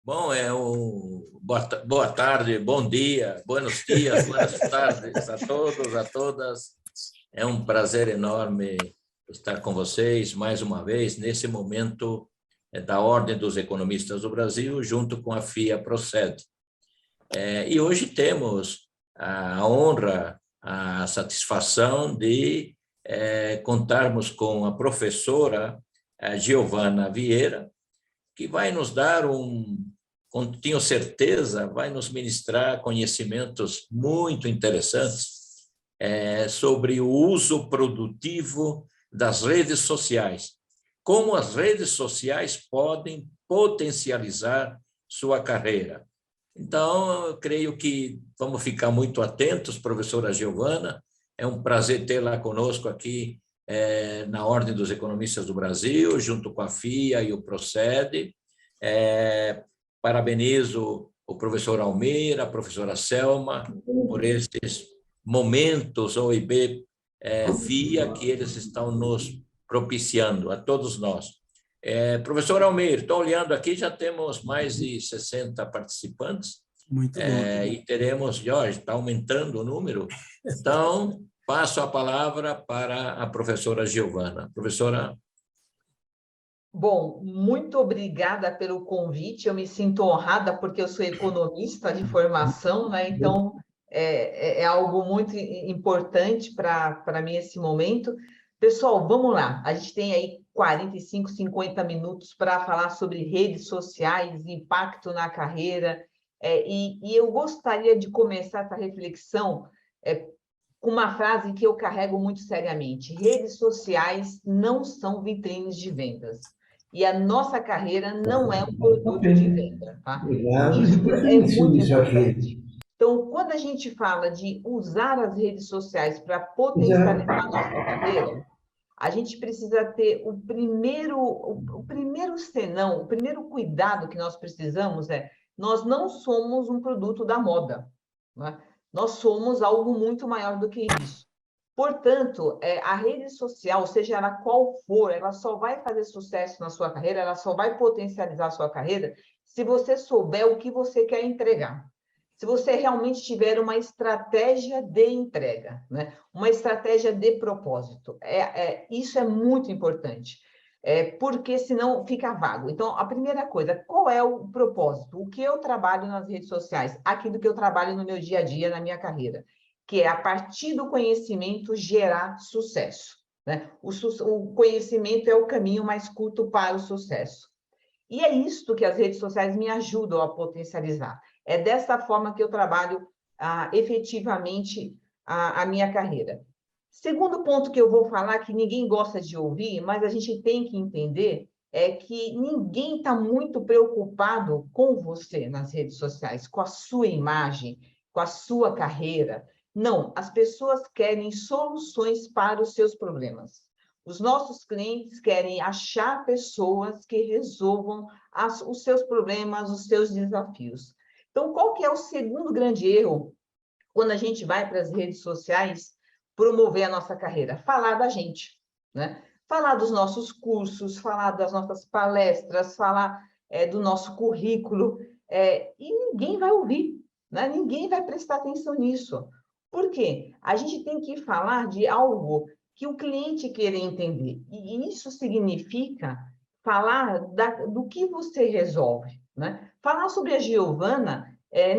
Bom, boa tarde, bom dia, buenos dias, buenas tardes a todos, a todas. É um prazer enorme estar com vocês mais uma vez nesse momento da Ordem dos Economistas do Brasil, junto com a FIA-Proced. E hoje temos a honra, a satisfação de contarmos com a professora Giovana Vieira, que vai nos dar tenho certeza, vai nos ministrar conhecimentos muito interessantes sobre o uso produtivo das redes sociais, como as redes sociais podem potencializar sua carreira. Então, eu creio que vamos ficar muito atentos, professora Giovana, é um prazer tê-la conosco aqui na Ordem dos Economistas do Brasil, junto com a FIA e o Proced. Parabenizo o professor Almeida, a professora Selma, por esses momentos OIB FIA que eles estão nos propiciando, a todos nós. Professor Almeida, estou olhando aqui, já temos mais de 60 participantes. Muito bom. E teremos, já está aumentando o número. Então, passo a palavra para a professora Giovana. Professora. Bom, muito obrigada pelo convite. Eu me sinto honrada porque eu sou economista de formação, né? Então é algo muito importante para mim esse momento. Pessoal, vamos lá. A gente tem aí 45, 50 minutos para falar sobre redes sociais, impacto na carreira. E eu gostaria de começar essa reflexão com uma frase que eu carrego muito seriamente. Redes sociais não são vitrines de vendas. E a nossa carreira não é um produto de venda, tá? Isso é muito importante. Então, quando a gente fala de usar as redes sociais para potencializar a nossa carreira, a gente precisa ter o primeiro senão, o primeiro cuidado que nós precisamos nós não somos um produto da moda, né? Nós somos algo muito maior do que isso. Portanto, a rede social, seja ela qual for, ela só vai fazer sucesso na sua carreira, ela só vai potencializar a sua carreira se você souber o que você quer entregar. Se você realmente tiver uma estratégia de entrega, né? Uma estratégia de propósito. Isso é muito importante, porque senão fica vago. Então, a primeira coisa, qual é o propósito? O que eu trabalho nas redes sociais? Aquilo que eu trabalho no meu dia a dia, na minha carreira, que é, a partir do conhecimento, gerar sucesso, né? O conhecimento é o caminho mais curto para o sucesso. E é isso que as redes sociais me ajudam a potencializar. É dessa forma que eu trabalho efetivamente a minha carreira. Segundo ponto que eu vou falar, que ninguém gosta de ouvir, mas a gente tem que entender, é que ninguém está muito preocupado com você nas redes sociais, com a sua imagem, com a sua carreira. Não, as pessoas querem soluções para os seus problemas. Os nossos clientes querem achar pessoas que resolvam os seus problemas, os seus desafios. Então, qual que é o segundo grande erro quando a gente vai para as redes sociais promover a nossa carreira? Falar da gente, né? Falar dos nossos cursos, falar das nossas palestras, falar do nosso currículo, e ninguém vai ouvir, né? Ninguém vai prestar atenção nisso. Por quê? A gente tem que falar de algo que o cliente queira entender. E isso significa falar do que você resolve, né? Falar sobre a Giovana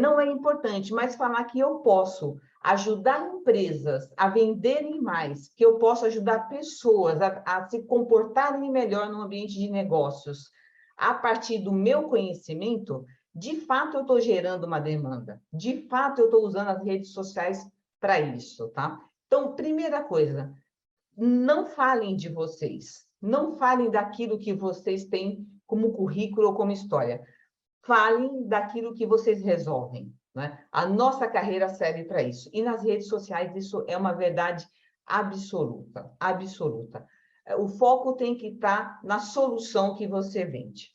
não é importante, mas falar que eu posso ajudar empresas a venderem mais, que eu posso ajudar pessoas a se comportarem melhor no ambiente de negócios, a partir do meu conhecimento, de fato eu estou gerando uma demanda. De fato eu estou usando as redes sociais para isso, tá? Então, primeira coisa, não falem de vocês, não falem daquilo que vocês têm como currículo ou como história. Falem daquilo que vocês resolvem, né? A nossa carreira serve para isso. E nas redes sociais isso é uma verdade absoluta, absoluta. O foco tem que estar na solução que você vende.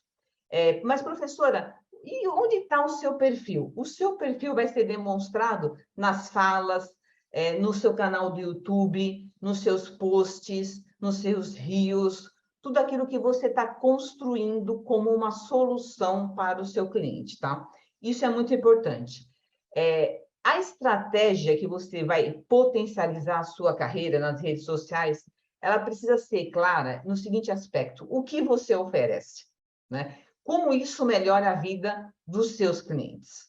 Mas, professora, e onde está o seu perfil? O seu perfil vai ser demonstrado nas falas, no seu canal do YouTube, nos seus posts, nos seus reels. tudo aquilo que você está construindo como uma solução para o seu cliente, tá? Isso é muito importante. A estratégia que você vai potencializar a sua carreira nas redes sociais, ela precisa ser clara no seguinte aspecto: o que você oferece, né? Como isso melhora a vida dos seus clientes?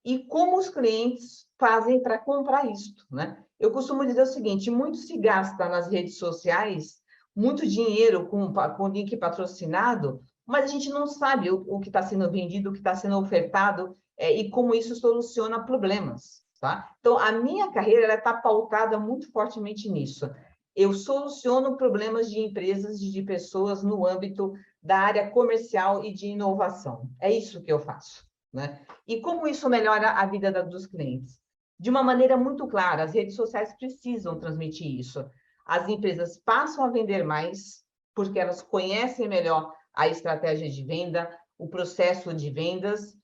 E como os clientes fazem para comprar isso, né? Eu costumo dizer o seguinte: muito se gasta nas redes sociais, muito dinheiro com link patrocinado, mas a gente não sabe o que está sendo vendido, o que está sendo ofertado, e como isso soluciona problemas, tá? Então, a minha carreira está pautada muito fortemente nisso. Eu soluciono problemas de empresas, de pessoas no âmbito da área comercial e de inovação. É isso que eu faço, né? E como isso melhora a vida dos clientes? De uma maneira muito clara, as redes sociais precisam transmitir isso. As empresas passam a vender mais, porque elas conhecem melhor a estratégia de venda, o processo de vendas.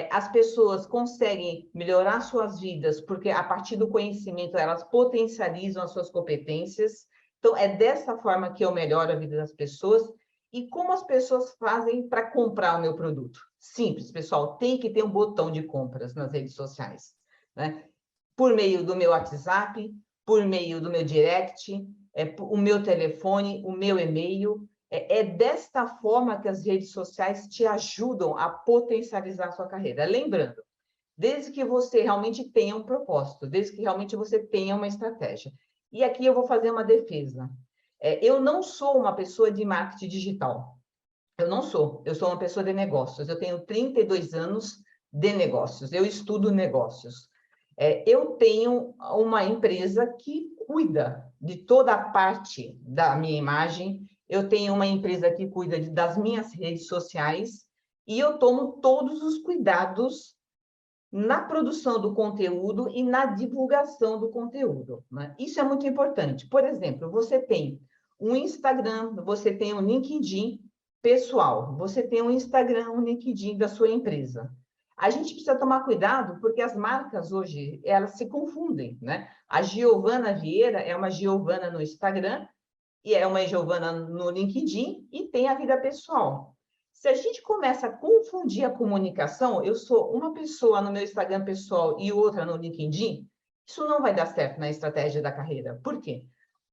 As pessoas conseguem melhorar suas vidas, porque a partir do conhecimento elas potencializam as suas competências. Então, é dessa forma que eu melhoro a vida das pessoas. E como as pessoas fazem para comprar o meu produto? Simples, pessoal, tem que ter um botão de compras nas redes sociais, né? Por meio do meu WhatsApp, por meio do meu direct, o meu telefone, o meu e-mail. É desta forma que as redes sociais te ajudam a potencializar a sua carreira. Lembrando, desde que você realmente tenha um propósito, desde que realmente você tenha uma estratégia. E aqui eu vou fazer uma defesa. Eu não sou uma pessoa de marketing digital. Eu não sou. Eu sou uma pessoa de negócios. Eu tenho 32 anos de negócios. Eu estudo negócios. Eu tenho uma empresa que cuida de toda a parte da minha imagem. Eu tenho uma empresa que cuida das minhas redes sociais. E eu tomo todos os cuidados na produção do conteúdo e na divulgação do conteúdo, né? Isso é muito importante. Por exemplo, você tem um Instagram, você tem um LinkedIn pessoal, você tem um Instagram, um LinkedIn da sua empresa. A gente precisa tomar cuidado porque as marcas hoje, elas se confundem, né? A Giovana Vieira é uma Giovana no Instagram e é uma Giovana no LinkedIn e tem a vida pessoal. Se a gente começa a confundir a comunicação, eu sou uma pessoa no meu Instagram pessoal e outra no LinkedIn, isso não vai dar certo na estratégia da carreira. Por quê?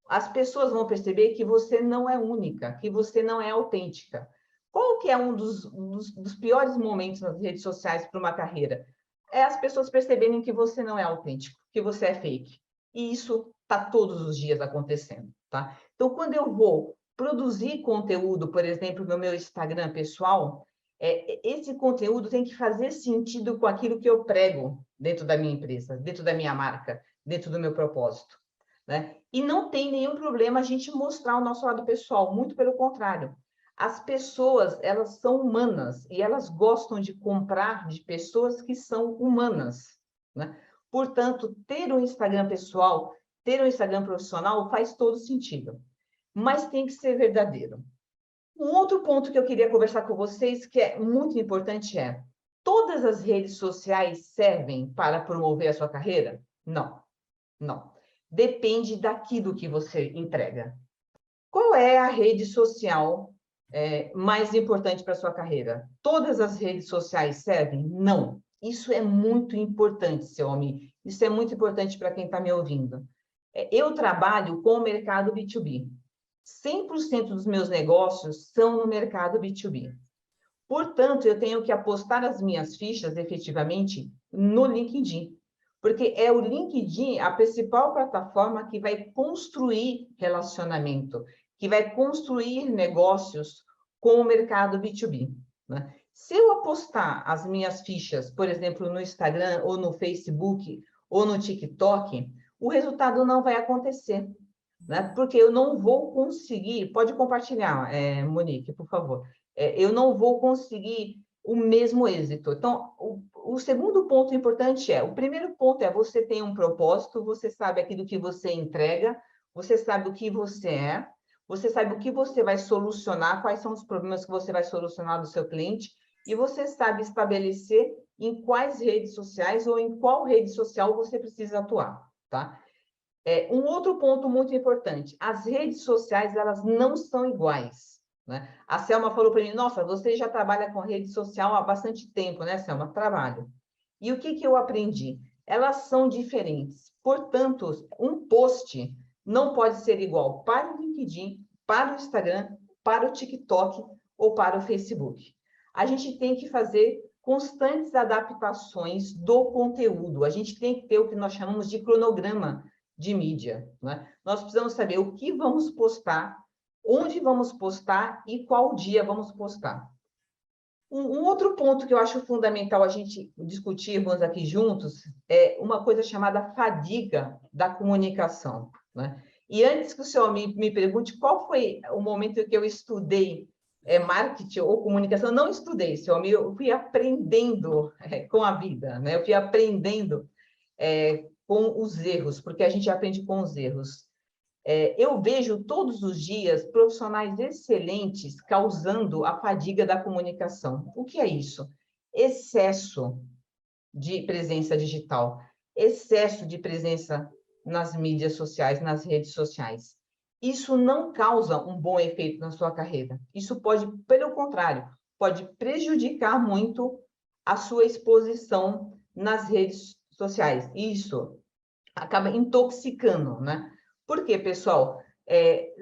As pessoas vão perceber que você não é única, que você não é autêntica. Qual que é um dos piores momentos nas redes sociais para uma carreira? É as pessoas perceberem que você não é autêntico, que você é fake. E isso está todos os dias acontecendo, tá? Então, quando eu vou produzir conteúdo, por exemplo, no meu Instagram pessoal, esse conteúdo tem que fazer sentido com aquilo que eu prego dentro da minha empresa, dentro da minha marca, dentro do meu propósito, né? E não tem nenhum problema a gente mostrar o nosso lado pessoal, muito pelo contrário. As pessoas, elas são humanas e elas gostam de comprar de pessoas que são humanas, né? Portanto, ter um Instagram pessoal, ter um Instagram profissional faz todo sentido, mas tem que ser verdadeiro. Um outro ponto que eu queria conversar com vocês, que é muito importante, todas as redes sociais servem para promover a sua carreira? Não, não. Depende daquilo que você entrega. Qual é a rede social mais importante para a sua carreira? Todas as redes sociais servem? Não. Isso é muito importante, seu homem. Isso é muito importante para quem está me ouvindo. Eu trabalho com o mercado B2B. 100% dos meus negócios são no mercado B2B. Portanto, eu tenho que apostar as minhas fichas, efetivamente, no LinkedIn. Porque é o LinkedIn a principal plataforma que vai construir relacionamento, que vai construir negócios com o mercado B2B, né? Se eu apostar as minhas fichas, por exemplo, no Instagram, ou no Facebook, ou no TikTok, o resultado não vai acontecer, né? Porque eu não vou conseguir... Pode compartilhar, Monique, por favor. Eu não vou conseguir o mesmo êxito. Então, o segundo ponto importante o primeiro ponto você tem um propósito, você sabe aquilo que você entrega, você sabe o que você sabe o que você vai solucionar, quais são os problemas que você vai solucionar do seu cliente, e você sabe estabelecer em quais redes sociais ou em qual rede social você precisa atuar, tá? Um outro ponto muito importante, as redes sociais, elas não são iguais. né? A Selma falou para mim, nossa, você já trabalha com rede social há bastante tempo, né, Selma? Trabalho. E o que eu aprendi? Elas são diferentes. Portanto, um post não pode ser igual para o LinkedIn, para o Instagram, para o TikTok ou para o Facebook. A gente tem que fazer constantes adaptações do conteúdo. A gente tem que ter o que nós chamamos de cronograma de mídia, né? Nós precisamos saber o que vamos postar, onde vamos postar e qual dia vamos postar. Um outro ponto que eu acho fundamental a gente discutirmos aqui juntos é uma coisa chamada fadiga da comunicação, né? E antes que o senhor me pergunte qual foi o momento que eu estudei marketing ou comunicação, não estudei, senhor, eu fui aprendendo com a vida, né? Eu fui aprendendo com os erros, porque a gente aprende com os erros. Eu vejo todos os dias profissionais excelentes causando a fadiga da comunicação. O que é isso? Excesso de presença digital, excesso de presença nas mídias sociais, nas redes sociais. Isso não causa um bom efeito na sua carreira. Isso pode, pelo contrário, pode prejudicar muito a sua exposição nas redes sociais. Isso acaba intoxicando, né? Porque, pessoal,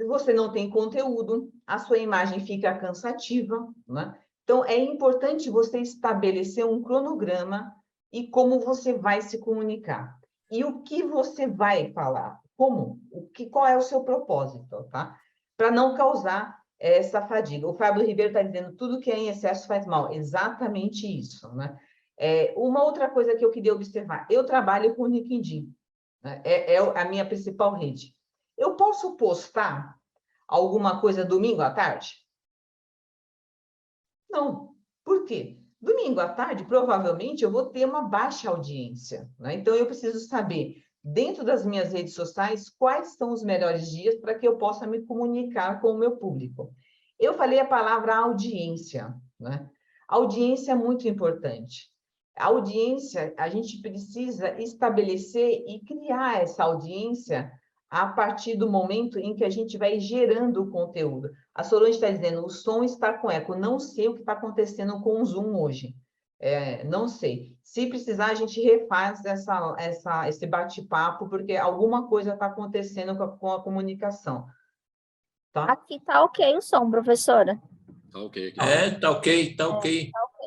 você não tem conteúdo, a sua imagem fica cansativa, né? Então, é importante você estabelecer um cronograma e como você vai se comunicar. E o que você vai falar? Como? Qual é o seu propósito, tá? Para não causar essa fadiga. O Fábio Ribeiro está dizendo tudo que é em excesso faz mal. Exatamente isso, né? Uma outra coisa que eu queria observar. Eu trabalho com o LinkedIn. É a minha principal rede. Eu posso postar alguma coisa domingo à tarde? Não. Por quê? Domingo à tarde, provavelmente, eu vou ter uma baixa audiência, né? Então, eu preciso saber, dentro das minhas redes sociais, quais são os melhores dias para que eu possa me comunicar com o meu público. Eu falei a palavra audiência, né? Audiência é muito importante. A audiência, a gente precisa estabelecer e criar essa audiência a partir do momento em que a gente vai gerando o conteúdo. A Solange está dizendo, o som está com eco. Não sei o que está acontecendo com o Zoom hoje. Não sei. Se precisar, a gente refaz esse bate-papo, porque alguma coisa está acontecendo com a comunicação. Tá? Aqui está ok o som, professora. Tá ok. Tá ok, tá ok. Tá ok.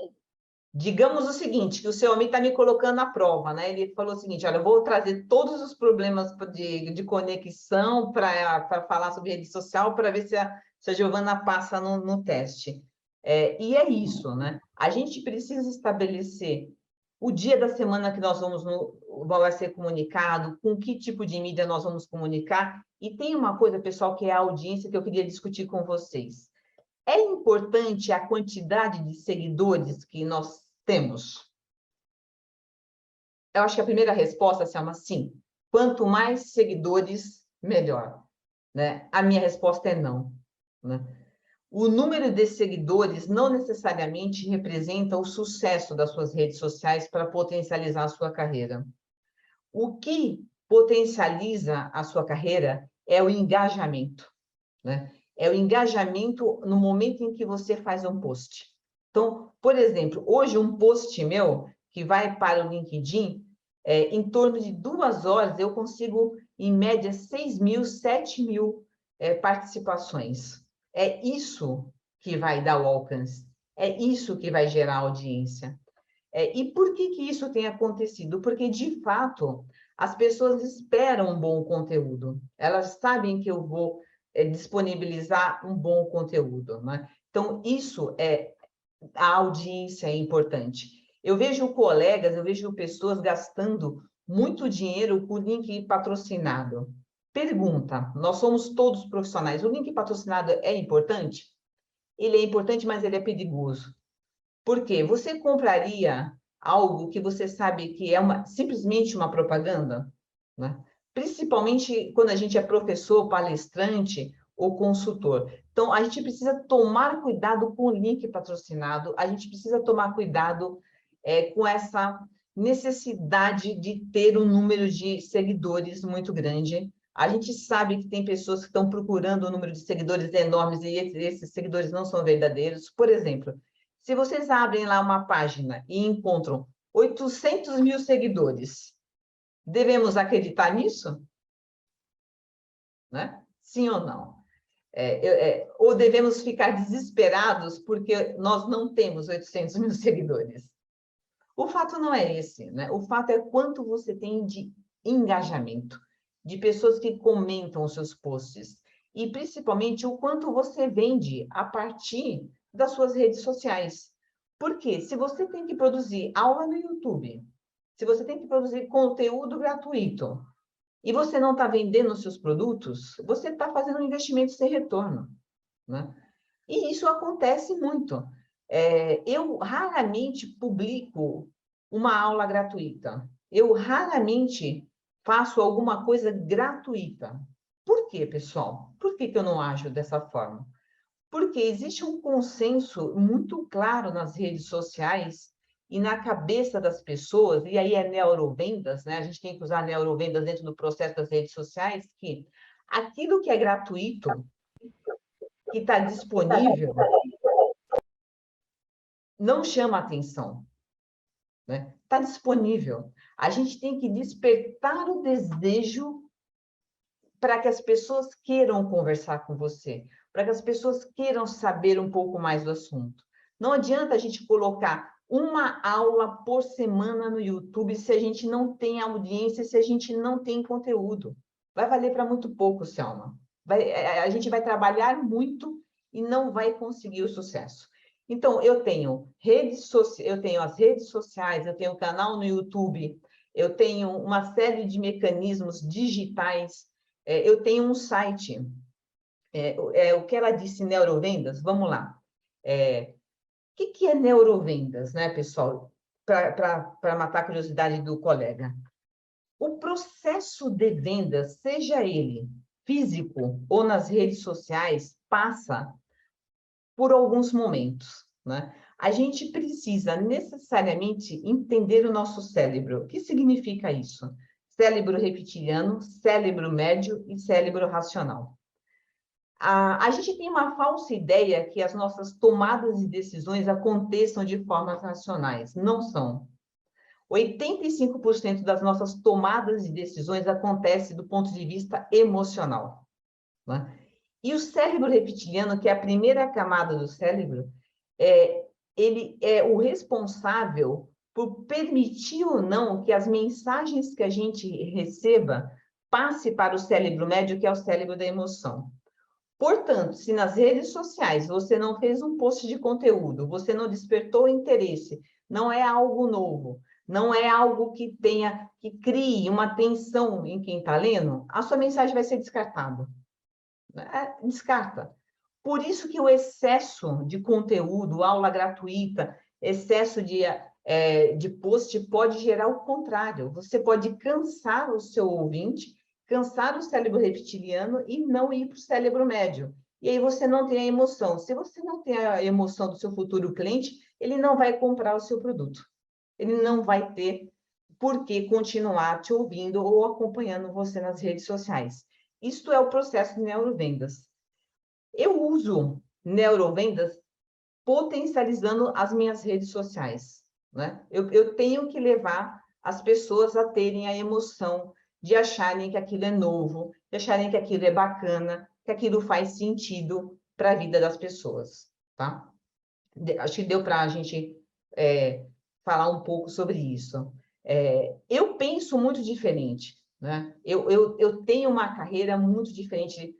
Digamos o seguinte, que o seu amigo está me colocando à prova, né? Ele falou o seguinte, olha, eu vou trazer todos os problemas de conexão para falar sobre rede social, para ver se a Giovana passa no teste. E é isso, né? A gente precisa estabelecer o dia da semana que nós vai ser comunicado, com que tipo de mídia nós vamos comunicar. E tem uma coisa, pessoal, que é a audiência que eu queria discutir com vocês. É importante a quantidade de seguidores que nós temos? Eu acho que a primeira resposta se chama sim. Quanto mais seguidores, melhor, né? A minha resposta é não, né? O número de seguidores não necessariamente representa o sucesso das suas redes sociais para potencializar a sua carreira. O que potencializa a sua carreira é o engajamento, né? É o engajamento no momento em que você faz um post. Então, por exemplo, hoje um post meu que vai para o LinkedIn, em torno de 2 horas, eu consigo, em média, 6.000, 7.000 participações. É isso que vai dar o alcance. É isso que vai gerar audiência. E por que isso tem acontecido? Porque, de fato, as pessoas esperam um bom conteúdo. Elas sabem que eu vou disponibilizar um bom conteúdo, né? Então, a audiência é importante. Eu vejo colegas, eu vejo pessoas gastando muito dinheiro com link patrocinado. Pergunta, nós somos todos profissionais, o link patrocinado é importante? Ele é importante, mas ele é perigoso. Por quê? Você compraria algo que você sabe que é simplesmente uma propaganda, né? Principalmente quando a gente é professor, palestrante ou consultor. Então, a gente precisa tomar cuidado com o link patrocinado, a gente precisa tomar cuidado com essa necessidade de ter um número de seguidores muito grande A gente sabe que tem pessoas que estão procurando um número de seguidores enormes e esses seguidores não são verdadeiros. Por exemplo, se vocês abrem lá uma página e encontram 800 mil seguidores, devemos acreditar nisso? Né? Sim ou não? Ou devemos ficar desesperados porque nós não temos 800 mil seguidores? O fato não é esse, né? O fato é quanto você tem de engajamento, de pessoas que comentam os seus posts, e principalmente o quanto você vende a partir das suas redes sociais. Porque se você tem que produzir aula no YouTube, se você tem que produzir conteúdo gratuito, e você não está vendendo os seus produtos, você está fazendo um investimento sem retorno, né? E isso acontece muito. Eu raramente publico uma aula gratuita. Eu raramente faço alguma coisa gratuita. Por quê, pessoal? Por que eu não ajo dessa forma? Porque existe um consenso muito claro nas redes sociais e na cabeça das pessoas, e aí é neurovendas, né? A gente tem que usar neurovendas dentro do processo das redes sociais, que aquilo que é gratuito, que está disponível, não chama atenção, né? Está disponível. A gente tem que despertar o desejo para que as pessoas queiram conversar com você, para que as pessoas queiram saber um pouco mais do assunto. Não adianta a gente colocar uma aula por semana no YouTube se a gente não tem audiência, se a gente não tem conteúdo. Vai valer para muito pouco, Selma. A gente vai trabalhar muito e não vai conseguir o sucesso. Então, eu tenho as redes sociais, eu tenho um canal no YouTube, eu tenho uma série de mecanismos digitais, eu tenho um site. O que ela disse, neurovendas, vamos lá. O que é neurovendas, né, pessoal? Para matar a curiosidade do colega. O processo de vendas, seja ele físico ou nas redes sociais, passa por alguns momentos, né? A gente precisa necessariamente entender o nosso cérebro. O que significa isso? Cérebro reptiliano, cérebro médio e cérebro racional. A gente tem uma falsa ideia que as nossas tomadas de decisões aconteçam de formas racionais. Não são. 85% das nossas tomadas de decisões acontecem do ponto de vista emocional, né? E o cérebro reptiliano, que é a primeira camada do cérebro, ele é o responsável por permitir ou não que as mensagens que a gente receba passe para o cérebro médio, que é o cérebro da emoção. Portanto, se nas redes sociais você não fez um post de conteúdo, você não despertou interesse, não é algo novo, não é algo que crie uma tensão em quem está lendo, a sua mensagem vai ser descartada. Descarta. Por isso que o excesso de conteúdo, aula gratuita, excesso de post pode gerar o contrário. Você pode cansar o seu ouvinte, cansar o cérebro reptiliano e não ir para o cérebro médio. E aí você não tem a emoção. Se você não tem a emoção do seu futuro cliente, ele não vai comprar o seu produto. Ele não vai ter por que continuar te ouvindo ou acompanhando você nas redes sociais. Isto é o processo de neurovendas. Eu uso neurovendas potencializando as minhas redes sociais, né? Eu tenho que levar as pessoas a terem a emoção de acharem que aquilo é novo, de acharem que aquilo é bacana, que aquilo faz sentido para a vida das pessoas, tá? Acho que deu para a gente falar um pouco sobre isso. Eu penso muito diferente, né? Eu tenho uma carreira muito diferente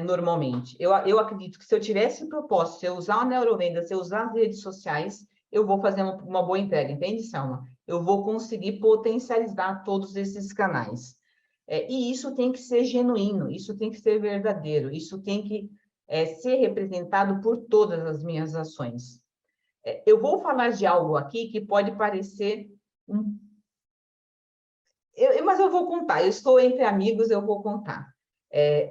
normalmente. Eu acredito que se eu tivesse proposto, se eu usar a neurovenda, se eu usar as redes sociais, eu vou fazer uma boa entrega, entende, Selma? Eu vou conseguir potencializar todos esses canais. E isso tem que ser genuíno, isso tem que ser verdadeiro, isso tem que ser representado por todas as minhas ações. Eu vou falar de algo aqui que pode parecer mas eu vou contar, eu estou entre amigos, eu vou contar.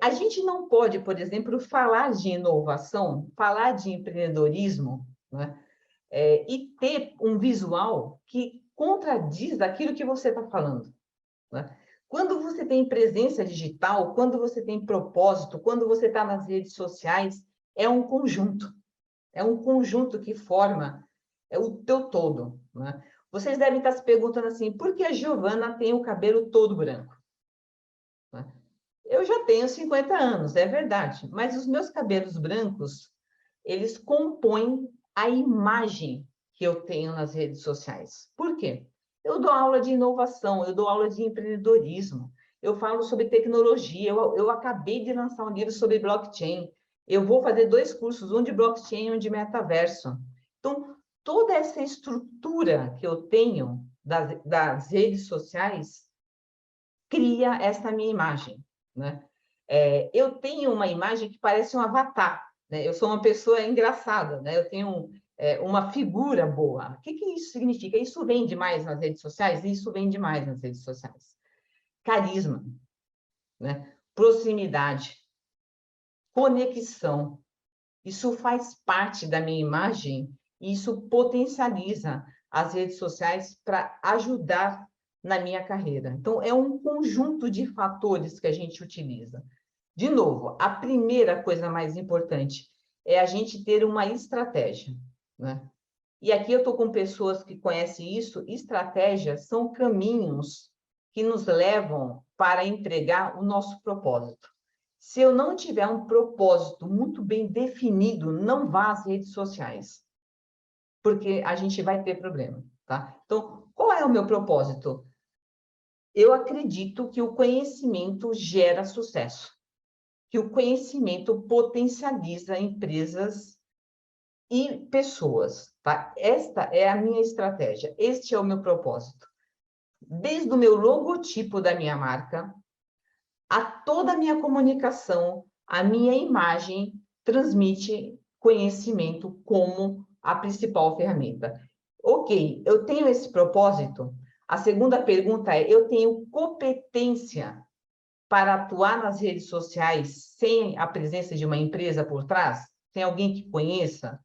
A gente não pode, por exemplo, falar de inovação, falar de empreendedorismo, né? E ter um visual que contradiz aquilo que você está falando, né? Quando você tem presença digital, quando você tem propósito, quando você está nas redes sociais, é um conjunto. É um conjunto que forma o teu todo, né? Vocês devem estar se perguntando assim, por que a Giovana tem o cabelo todo branco? Né? Eu já tenho 50 anos, é verdade, mas os meus cabelos brancos, eles compõem a imagem que eu tenho nas redes sociais. Por quê? Eu dou aula de inovação, eu dou aula de empreendedorismo, eu falo sobre tecnologia, eu acabei de lançar um livro sobre blockchain, eu vou fazer 2 cursos, um de blockchain e um de metaverso. Então, toda essa estrutura que eu tenho das redes sociais cria essa minha imagem, né? Eu tenho uma imagem que parece um avatar, né? Eu sou uma pessoa engraçada, né? Eu tenho uma figura boa. O que isso significa? Isso vem demais nas redes sociais? Isso vem demais nas redes sociais. Carisma, né? Proximidade, conexão. Isso faz parte da minha imagem e isso potencializa as redes sociais para ajudar na minha carreira. Então, é um conjunto de fatores que a gente utiliza. De novo, a primeira coisa mais importante é a gente ter uma estratégia, né? E aqui eu estou com pessoas que conhecem isso. Estratégias são caminhos que nos levam para entregar o nosso propósito. Se eu não tiver um propósito muito bem definido, não vá às redes sociais, porque a gente vai ter problema, tá? Então, qual é o meu propósito? Eu acredito que o conhecimento gera sucesso, que o conhecimento potencializa empresas e pessoas, tá? Esta é a minha estratégia, este é o meu propósito. Desde o meu logotipo da minha marca, a toda a minha comunicação, a minha imagem transmite conhecimento como a principal ferramenta. Ok, eu tenho esse propósito. A segunda pergunta é, eu tenho competência para atuar nas redes sociais sem a presença de uma empresa por trás? Tem alguém que conheça?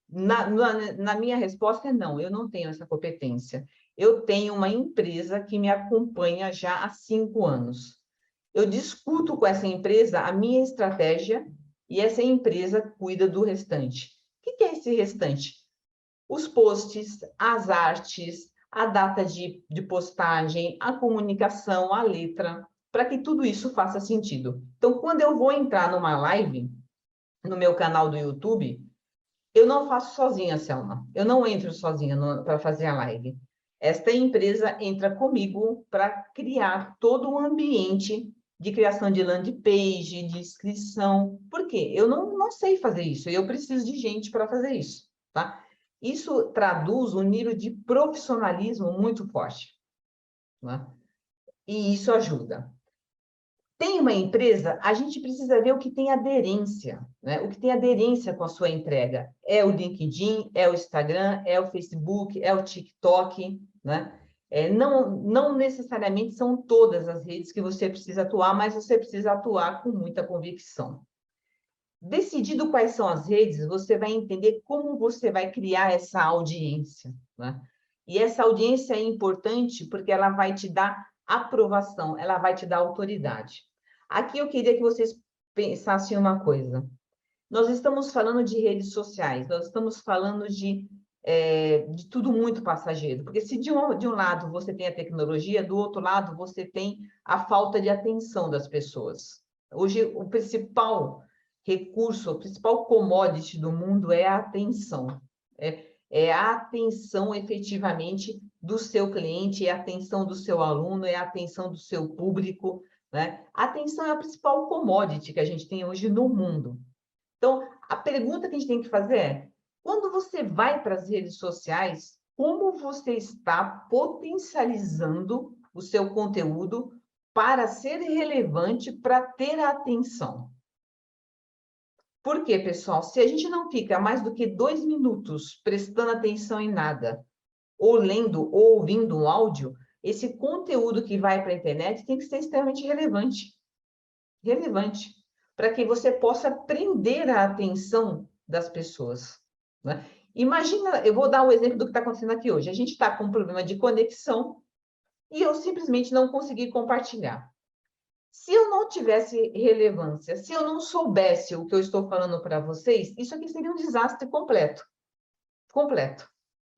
Na minha resposta é não, eu não tenho essa competência. Eu tenho uma empresa que me acompanha já há 5 anos. Eu discuto com essa empresa a minha estratégia e essa empresa cuida do restante. O que é esse restante? Os posts, as artes, a data de postagem, a comunicação, a letra, para que tudo isso faça sentido. Então, quando eu vou entrar numa live, no meu canal do YouTube, eu não faço sozinha, Selma. Eu não entro sozinha para fazer a live. Esta empresa entra comigo para criar todo um ambiente de criação de landing page, de inscrição. Por quê? Eu não sei fazer isso. Eu preciso de gente para fazer isso, tá? Isso traduz um nível de profissionalismo muito forte, né? E isso ajuda. Tem uma empresa, a gente precisa ver o que tem aderência, né? O que tem aderência com a sua entrega. É o LinkedIn, é o Instagram, é o Facebook, é o TikTok, né? Não necessariamente são todas as redes que você precisa atuar, mas você precisa atuar com muita convicção. Decidido quais são as redes, você vai entender como você vai criar essa audiência, né? E essa audiência é importante porque ela vai te dar aprovação, ela vai te dar autoridade. Aqui eu queria que vocês pensassem uma coisa. Nós estamos falando de redes sociais, nós estamos falando de tudo muito passageiro, porque se de um lado você tem a tecnologia, do outro lado você tem a falta de atenção das pessoas. Hoje, o principal recurso, o principal commodity do mundo é a atenção. É a atenção efetivamente do seu cliente, é a atenção do seu aluno, é a atenção do seu público, né? A atenção é a principal commodity que a gente tem hoje no mundo. Então, a pergunta que a gente tem que fazer é, quando você vai para as redes sociais, como você está potencializando o seu conteúdo para ser relevante, para ter a atenção? Por quê, pessoal? Se a gente não fica mais do que 2 minutos prestando atenção em nada, ou lendo ou ouvindo um áudio, esse conteúdo que vai para a internet tem que ser extremamente relevante. Relevante. Para que você possa prender a atenção das pessoas, né? Imagina, eu vou dar um exemplo do que está acontecendo aqui hoje. A gente está com um problema de conexão e eu simplesmente não consegui compartilhar. Se eu não tivesse relevância, se eu não soubesse o que eu estou falando para vocês, isso aqui seria um desastre completo. Completo,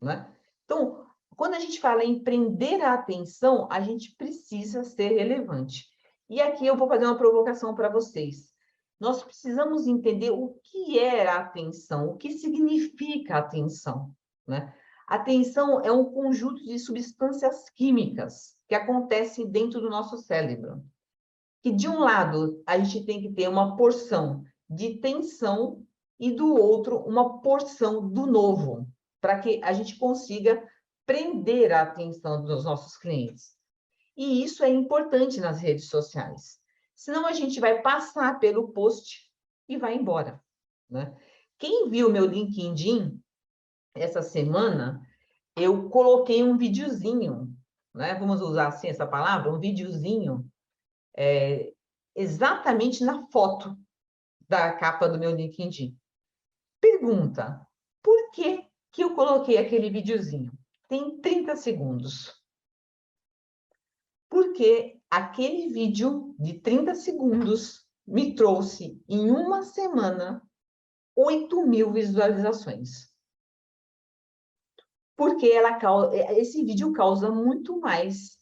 né? Então, quando a gente fala em prender a atenção, a gente precisa ser relevante. E aqui eu vou fazer uma provocação para vocês. Nós precisamos entender o que é a atenção, o que significa a atenção, né? Atenção é um conjunto de substâncias químicas que acontecem dentro do nosso cérebro. Que, de um lado, a gente tem que ter uma porção de tensão e, do outro, uma porção do novo, para que a gente consiga prender a atenção dos nossos clientes. E isso é importante nas redes sociais. Senão, a gente vai passar pelo post e vai embora, né? Quem viu meu LinkedIn essa semana, eu coloquei um videozinho, né? Vamos usar assim essa palavra, um videozinho, exatamente na foto da capa do meu LinkedIn. Pergunta, por que que eu coloquei aquele videozinho? Tem 30 segundos. Porque aquele vídeo de 30 segundos me trouxe, em uma semana, 8.000 visualizações. Porque esse vídeo causa muito mais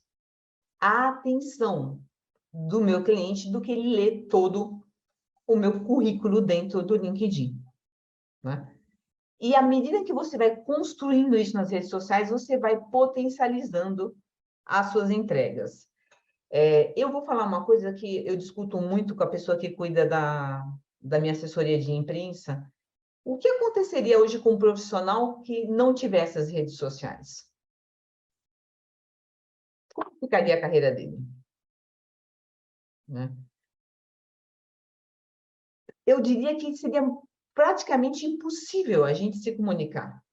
a atenção do meu cliente do que ele ler todo o meu currículo dentro do LinkedIn, né? E à medida que você vai construindo isso nas redes sociais, você vai potencializando as suas entregas. Eu vou falar uma coisa que eu discuto muito com a pessoa que cuida da minha assessoria de imprensa. O que aconteceria hoje com um profissional que não tivesse as redes sociais? Como ficaria a carreira dele? Né? Eu diria que seria praticamente impossível a gente se comunicar.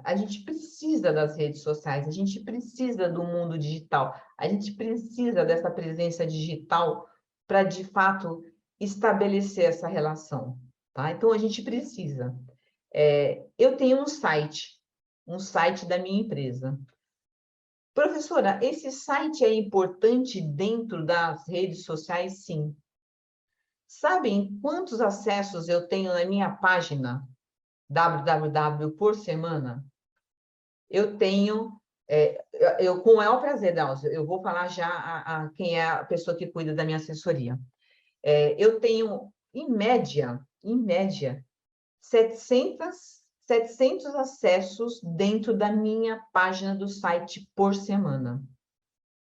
A gente precisa das redes sociais, a gente precisa do mundo digital, a gente precisa dessa presença digital para, de fato, estabelecer essa relação, tá? Então, a gente precisa. Eu tenho um site da minha empresa. Professora, esse site é importante dentro das redes sociais? Sim. Sabem quantos acessos eu tenho na minha página www por semana? Eu tenho, com o maior prazer, Dalcio, eu vou falar já a quem é a pessoa que cuida da minha assessoria. Eu tenho, em média, 700 acessos dentro da minha página do site por semana,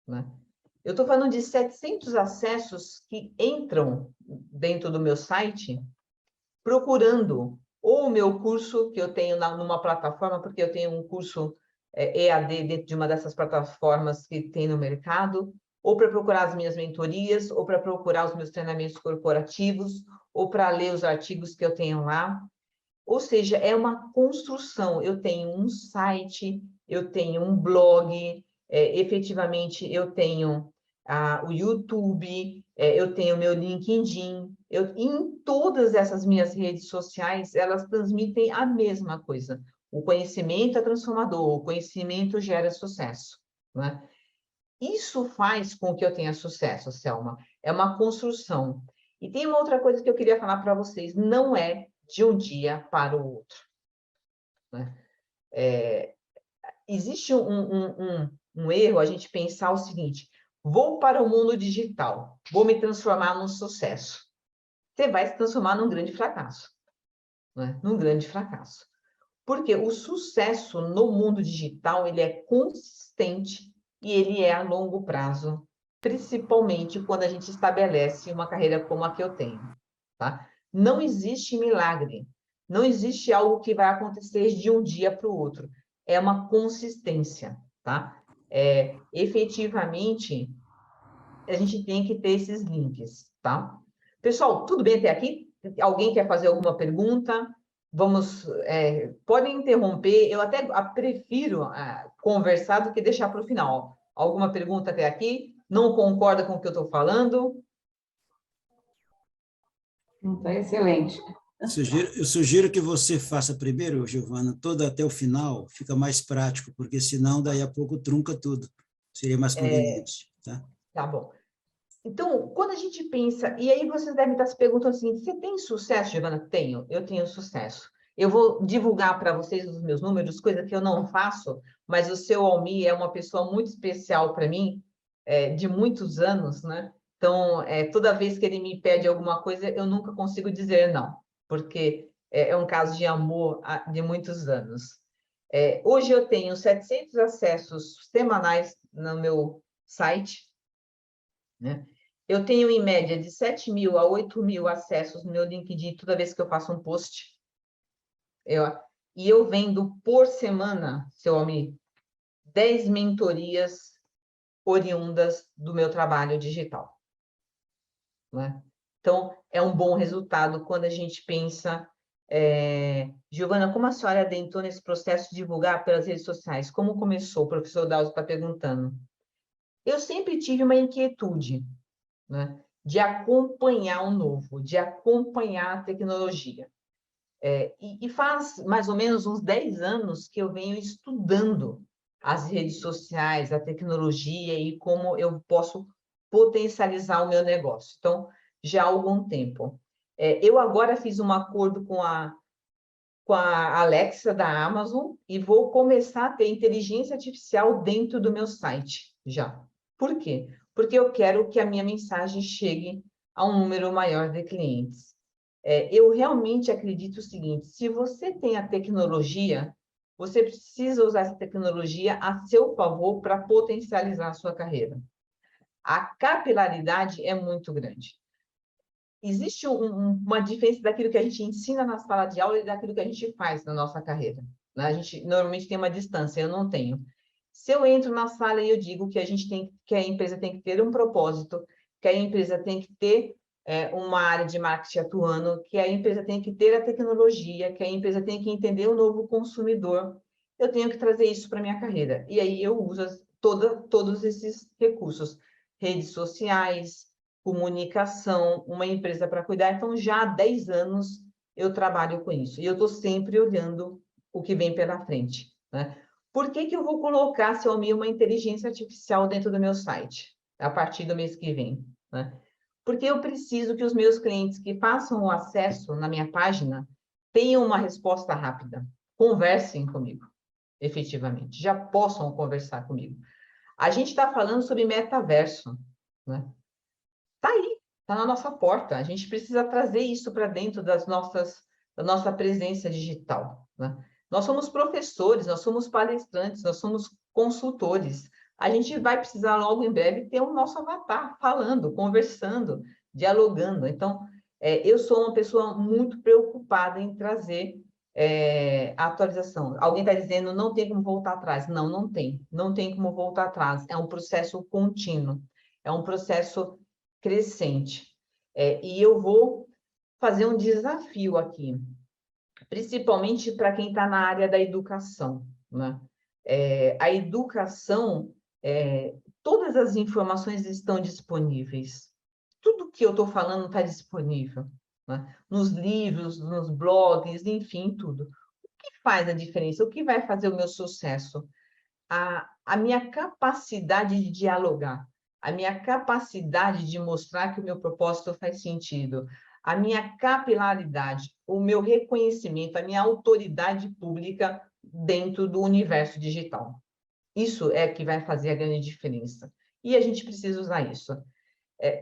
né? Eu estou falando de 700 acessos que entram dentro do meu site procurando ou o meu curso que eu tenho numa plataforma, porque eu tenho um curso EAD dentro de uma dessas plataformas que tem no mercado, ou para procurar as minhas mentorias, ou para procurar os meus treinamentos corporativos, ou para ler os artigos que eu tenho lá. Ou seja, é uma construção. Eu tenho um site, eu tenho um blog, efetivamente eu tenho o YouTube, eu tenho meu LinkedIn. Em todas essas minhas redes sociais, elas transmitem a mesma coisa. O conhecimento é transformador, o conhecimento gera sucesso, né? Isso faz com que eu tenha sucesso, Selma. É uma construção. E tem uma outra coisa que eu queria falar para vocês. Não é de um dia para o outro, né? Existe um erro a gente pensar o seguinte: vou para o mundo digital, vou me transformar num sucesso. Você vai se transformar num grande fracasso, né? Num grande fracasso. Porque o sucesso no mundo digital, ele é consistente e ele é a longo prazo, principalmente quando a gente estabelece uma carreira como a que eu tenho, tá? Não existe milagre, não existe algo que vai acontecer de um dia para o outro. É uma consistência, tá? Efetivamente, a gente tem que ter esses links, tá? Pessoal, tudo bem até aqui? Alguém quer fazer alguma pergunta? Podem interromper, eu até prefiro conversar do que deixar para o final. Alguma pergunta até aqui? Não concorda com o que eu estou falando? Está excelente. Eu sugiro que você faça primeiro, Giovana, toda até o final, fica mais prático, porque senão daí a pouco trunca tudo. Seria mais conveniente, tá? Tá bom. Então, quando a gente pensa, e aí vocês devem estar se perguntando assim, você tem sucesso, Giovana? Tenho, eu tenho sucesso. Eu vou divulgar para vocês os meus números, coisa que eu não faço, mas o seu Almir é uma pessoa muito especial para mim, de muitos anos, né? Então, toda vez que ele me pede alguma coisa, eu nunca consigo dizer não, porque é um caso de amor de muitos anos. Hoje eu tenho 700 acessos semanais no meu site, né? Eu tenho, em média, de 7.000 a 8.000 acessos no meu LinkedIn toda vez que eu faço um post. E eu vendo por semana, seu Almir, 10 mentorias oriundas do meu trabalho digital, né? Então, é um bom resultado quando a gente pensa... Giovana, como a senhora adentrou nesse processo de divulgar pelas redes sociais? Como começou? O professor Dalzo está perguntando. Eu sempre tive uma inquietude, né, de acompanhar o novo, de acompanhar a tecnologia. E faz mais ou menos uns 10 anos que eu venho estudando as redes sociais, a tecnologia e como eu posso potencializar o meu negócio. Então, já há algum tempo. Eu agora fiz um acordo com a Alexa da Amazon e vou começar a ter inteligência artificial dentro do meu site já. Por quê? Porque eu quero que a minha mensagem chegue a um número maior de clientes. Eu realmente acredito o seguinte, se você tem a tecnologia, você precisa usar essa tecnologia a seu favor para potencializar a sua carreira. A capilaridade é muito grande. Existe uma diferença daquilo que a gente ensina na sala de aula e daquilo que a gente faz na nossa carreira, né? A gente normalmente tem uma distância, eu não tenho. Se eu entro na sala e eu digo que que a empresa tem que ter um propósito, que a empresa tem que ter uma área de marketing atuando, que a empresa tem que ter a tecnologia, que a empresa tem que entender o novo consumidor, eu tenho que trazer isso para a minha carreira. E aí eu uso todos esses recursos, redes sociais, comunicação, uma empresa para cuidar. Então, já há 10 anos eu trabalho com isso. E eu estou sempre olhando o que vem pela frente, né? Por que eu vou colocar, seu Almir, uma inteligência artificial dentro do meu site, a partir do mês que vem, né? Porque eu preciso que os meus clientes que façam o acesso na minha página tenham uma resposta rápida, conversem comigo, efetivamente, já possam conversar comigo. A gente está falando sobre metaverso, né? Está aí, está na nossa porta. A gente precisa trazer isso para dentro da nossa presença digital, né? Nós somos professores, nós somos palestrantes, nós somos consultores. A gente vai precisar logo em breve ter o nosso avatar falando, conversando, dialogando. Então, eu sou uma pessoa muito preocupada em trazer a atualização. Alguém está dizendo não tem como voltar atrás. Não, não tem. Não tem como voltar atrás. É um processo contínuo. É um processo crescente. E eu vou fazer um desafio aqui, principalmente para quem está na área da educação, né? A educação, todas as informações estão disponíveis. Tudo que eu estou falando está disponível, né? Nos livros, nos blogs, enfim, tudo. O que faz a diferença? O que vai fazer o meu sucesso? A minha capacidade de dialogar, a minha capacidade de mostrar que o meu propósito faz sentido, a minha capilaridade, o meu reconhecimento, a minha autoridade pública dentro do universo digital. Isso é que vai fazer a grande diferença. E a gente precisa usar isso.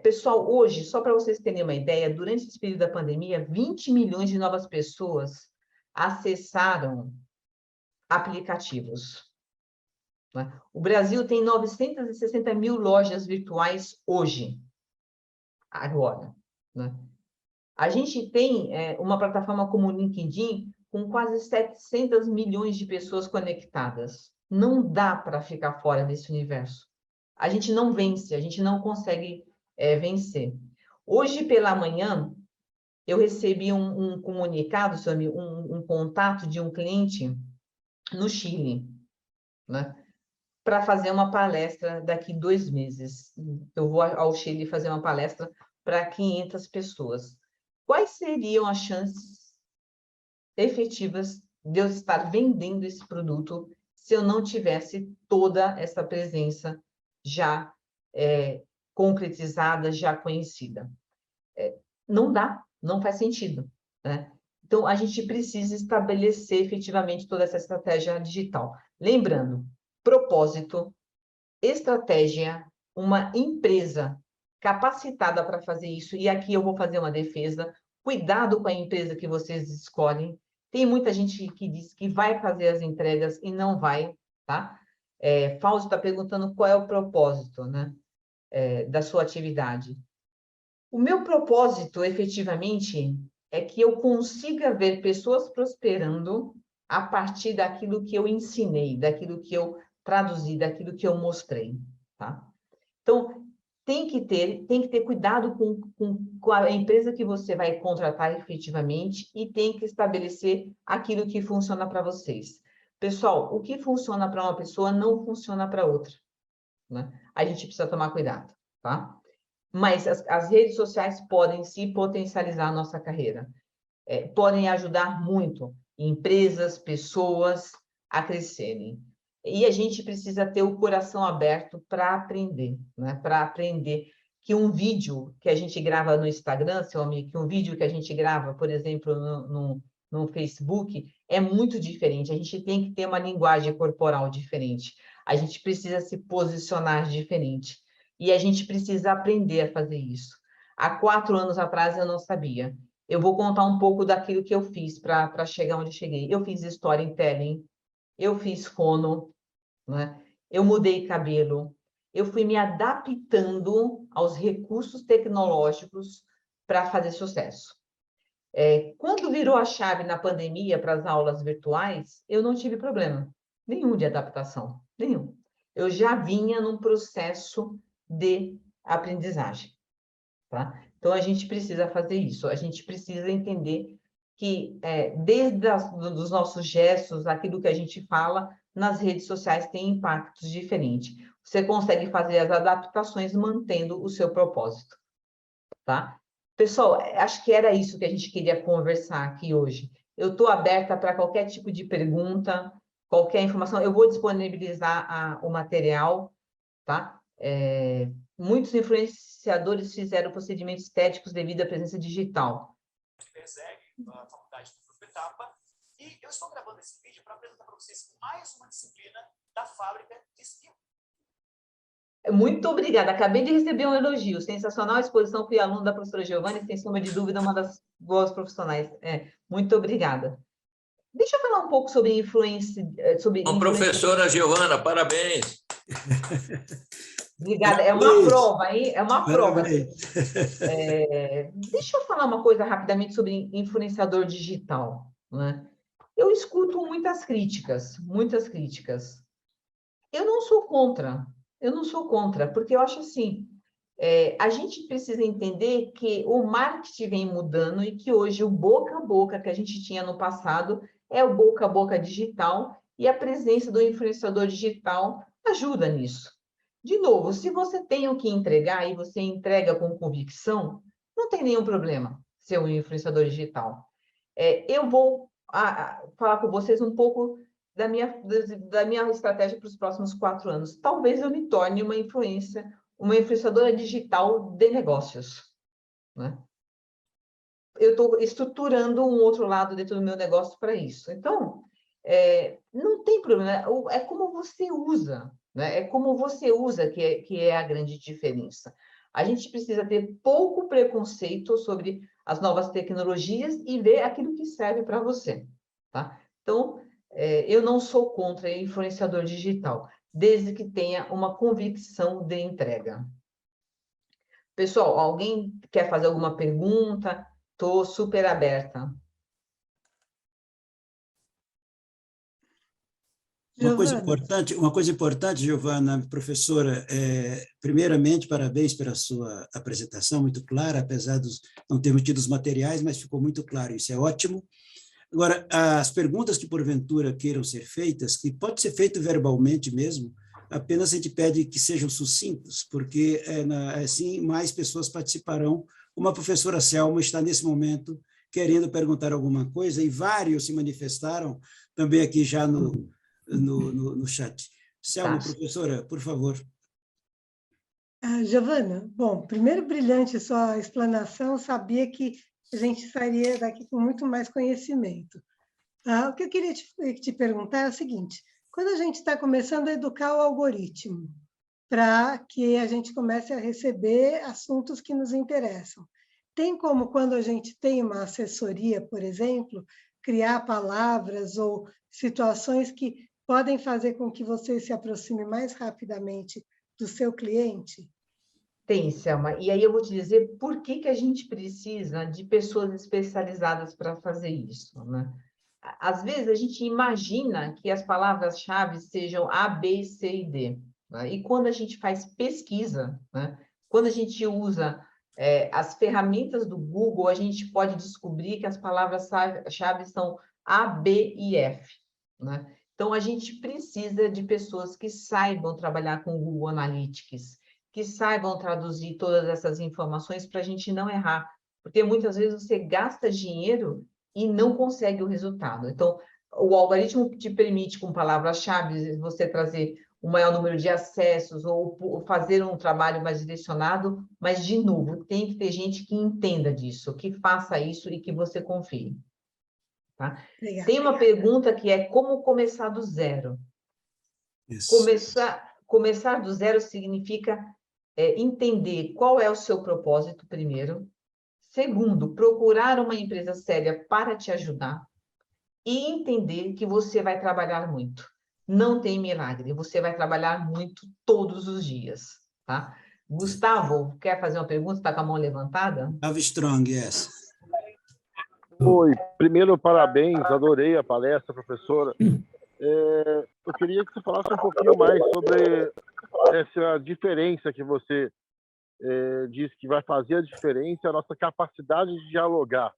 Pessoal, hoje, só para vocês terem uma ideia, durante esse período da pandemia, 20 milhões de novas pessoas acessaram aplicativos, né? O Brasil tem 960 mil lojas virtuais hoje, agora, né? A gente tem uma plataforma como o LinkedIn com quase 700 milhões de pessoas conectadas. Não dá para ficar fora desse universo. A gente não vence, a gente não consegue vencer. Hoje pela manhã, eu recebi um comunicado, um contato de um cliente no Chile, né, para fazer uma palestra daqui 2 meses. Eu vou ao Chile fazer uma palestra para 500 pessoas. Quais seriam as chances efetivas de eu estar vendendo esse produto se eu não tivesse toda essa presença já concretizada, já conhecida. Não dá, não faz sentido, né? Então, a gente precisa estabelecer efetivamente toda essa estratégia digital. Lembrando, propósito, estratégia, uma empresa capacitada para fazer isso, e aqui eu vou fazer uma defesa, cuidado com a empresa que vocês escolhem. Tem muita gente que diz que vai fazer as entregas e não vai, tá? Fausto está perguntando qual é o propósito, né, da sua atividade. O meu propósito, efetivamente, é que eu consiga ver pessoas prosperando a partir daquilo que eu ensinei, daquilo que eu traduzi, daquilo que eu mostrei, tá? Então, tem que ter cuidado com a empresa que você vai contratar efetivamente e tem que estabelecer aquilo que funciona para vocês. Pessoal, o que funciona para uma pessoa não funciona para outra, né? A gente precisa tomar cuidado, tá? Mas as redes sociais podem sim potencializar a nossa carreira. Podem ajudar muito empresas, pessoas a crescerem. E a gente precisa ter o coração aberto para aprender, né? Para aprender que um vídeo que a gente grava no Instagram, seu amigo, que um vídeo que a gente grava, por exemplo, no Facebook, é muito diferente. A gente tem que ter uma linguagem corporal diferente. A gente precisa se posicionar diferente. E a gente precisa aprender a fazer isso. Há 4 anos atrás eu não sabia. Eu vou contar um pouco daquilo que eu fiz para chegar onde cheguei. Eu fiz storytelling, eu fiz fono, né? Eu mudei cabelo, eu fui me adaptando aos recursos tecnológicos para fazer sucesso. Quando virou a chave na pandemia para as aulas virtuais, eu não tive problema nenhum de adaptação, nenhum. Eu já vinha num processo de aprendizagem, tá? Então, a gente precisa fazer isso, a gente precisa entender que, desde os nossos gestos, aquilo que a gente fala, nas redes sociais tem impactos diferentes. Você consegue fazer as adaptações mantendo o seu propósito, tá? Pessoal, acho que era isso que a gente queria conversar aqui hoje. Eu estou aberta para qualquer tipo de pergunta, qualquer informação. Eu vou disponibilizar o material, tá? Muitos influenciadores fizeram procedimentos estéticos devido à presença digital. Persegue a faculdade do Grupo Etapa, e eu estou gravando esse vídeo para apresentar para vocês mais uma disciplina da fábrica de skill. Muito obrigada, acabei de receber um elogio, sensacional a exposição, fui aluno da professora Giovanna, sem sombra de dúvida, uma das boas profissionais. Muito obrigada. Deixa eu falar um pouco sobre influência. Professora Giovanna, parabéns. Obrigada, é uma prova, hein? É uma prova. Deixa eu falar uma coisa rapidamente sobre influenciador digital, né? Eu escuto muitas críticas, muitas críticas. Eu não sou contra, porque eu acho assim, a gente precisa entender que o marketing vem mudando e que hoje o boca a boca que a gente tinha no passado é o boca a boca digital e a presença do influenciador digital ajuda nisso. De novo, se você tem o que entregar e você entrega com convicção, não tem nenhum problema ser um influenciador digital. Eu vou falar com vocês um pouco da minha estratégia para os próximos 4 anos. Talvez eu me torne uma influenciadora digital de negócios, né? Eu estou estruturando um outro lado dentro do meu negócio para isso. Então, não tem problema, é como você usa, né? É como você usa que é a grande diferença. A gente precisa ter pouco preconceito sobre as novas tecnologias e ver aquilo que serve para você, tá? Então, eu não sou contra influenciador digital, desde que tenha uma convicção de entrega. Pessoal, alguém quer fazer alguma pergunta? Estou super aberta. Uma coisa importante, Giovanna, professora, primeiramente, parabéns pela sua apresentação, muito clara, apesar de não termos tido os materiais, mas ficou muito claro, isso é ótimo. Agora, as perguntas que, porventura, queiram ser feitas, que pode ser feito verbalmente mesmo, apenas a gente pede que sejam sucintos, porque, assim, mais pessoas participarão. Uma professora Selma está, nesse momento, querendo perguntar alguma coisa, e vários se manifestaram também aqui já no chat. Selma, professora, por favor. Giovana, bom, primeiro brilhante sua explanação, sabia que a gente sairia daqui com muito mais conhecimento. O que eu queria te perguntar é o seguinte, quando a gente está começando a educar o algoritmo, para que a gente comece a receber assuntos que nos interessam, tem como, quando a gente tem uma assessoria, por exemplo, criar palavras ou situações que podem fazer com que você se aproxime mais rapidamente do seu cliente? Tem, Selma. E aí eu vou te dizer por que a gente precisa de pessoas especializadas para fazer isso, né? Às vezes a gente imagina que as palavras-chave sejam A, B, C e D, né? E quando a gente faz pesquisa, né? Quando a gente usa as ferramentas do Google, a gente pode descobrir que as palavras-chave são A, B e F, né? Então, a gente precisa de pessoas que saibam trabalhar com o Google Analytics, que saibam traduzir todas essas informações para a gente não errar, porque muitas vezes você gasta dinheiro e não consegue o resultado. Então, o algoritmo te permite, com palavras-chave, você trazer um maior número de acessos ou fazer um trabalho mais direcionado, mas, de novo, tem que ter gente que entenda disso, que faça isso e que você confie. Tá? Tem uma pergunta que é como começar do zero. Isso. Começar do zero significa entender qual é o seu propósito, primeiro. Segundo, procurar uma empresa séria para te ajudar. E entender que você vai trabalhar muito. Não tem milagre, você vai trabalhar muito todos os dias. Tá? Gustavo, quer fazer uma pergunta? Está com a mão levantada? Strong, yes. Oi, primeiro, parabéns, adorei a palestra, professora. Eu queria que você falasse um pouquinho mais sobre essa diferença que você diz que vai fazer a diferença, a nossa capacidade de dialogar.